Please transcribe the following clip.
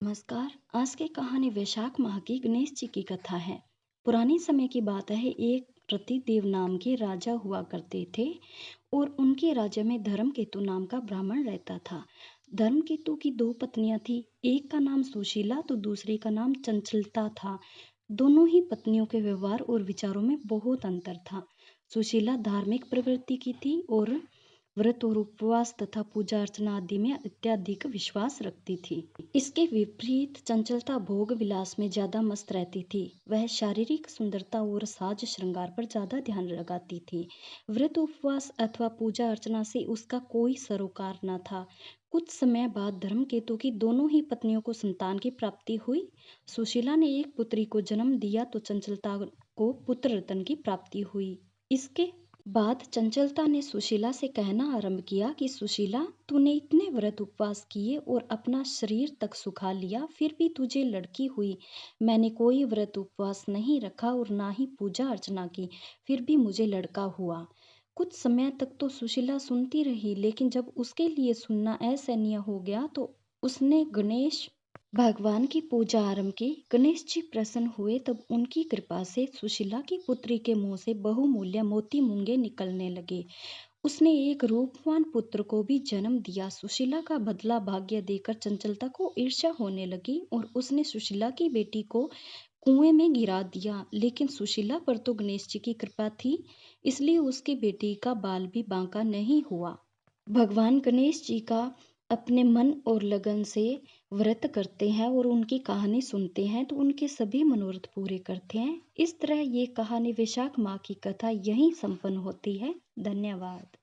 नमस्कार। आज की कहानी वैशाख माह की गणेश जी की कथा है। पुराने समय की बात है। एक रतिदेव नाम के राजा हुआ करते थे और उनके राज्य में धर्मकेतु नाम का ब्राह्मण रहता था। धर्मकेतु की दो पत्नियां थी। एक का नाम सुशीला तो दूसरी का नाम चंचलता था। दोनों ही पत्नियों के व्यवहार और विचारों में बहुत अंतर था। सुशीला धार्मिक प्रवृत्ति की थी और व्रत और उपवास तथा पूजा अर्चना आदि में अत्यधिक विश्वास रखती थी। इसके विपरीत चंचलता भोग विलास में ज्यादा मस्त रहती थी। वह शारीरिक सुंदरता और साज श्रृंगार पर ज्यादा ध्यान लगाती थी। व्रत उपवास अथवा पूजा अर्चना से उसका कोई सरोकार न था। कुछ समय बाद धर्मकेतु की दोनों ही पत्नियों को संतान की प्राप्ति हुई। सुशीला ने एक पुत्री को जन्म दिया तो चंचलता को पुत्र रत्न की प्राप्ति हुई। इसके बाद चंचलता ने सुशीला से कहना आरंभ किया कि सुशीला, तूने इतने व्रत उपवास किए और अपना शरीर तक सुखा लिया, फिर भी तुझे लड़की हुई। मैंने कोई व्रत उपवास नहीं रखा और ना ही पूजा अर्चना की, फिर भी मुझे लड़का हुआ। कुछ समय तक तो सुशीला सुनती रही, लेकिन जब उसके लिए सुनना असहनीय हो गया तो उसने गणेश भगवान की पूजा आरंभ की। गणेश जी प्रसन्न हुए, तब उनकी कृपा से सुशीला की पुत्री के मुंह से बहुमूल्य मोती मूंगे निकलने लगे। उसने एक रूपवान पुत्र को भी जन्म दिया। सुशीला का बदला भाग्य देकर चंचलता को ईर्ष्या होने लगी और उसने सुशीला की बेटी को कुएं में गिरा दिया। लेकिन सुशीला पर तो गणेश जी की कृपा थी, इसलिए उसकी बेटी का बाल भी बांका नहीं हुआ। भगवान गणेश जी का अपने मन और लगन से व्रत करते हैं और उनकी कहानी सुनते हैं तो उनके सभी मनोरथ पूरे करते हैं। इस तरह ये कहानी वैशाख माह की कथा यहीं संपन्न होती है। धन्यवाद।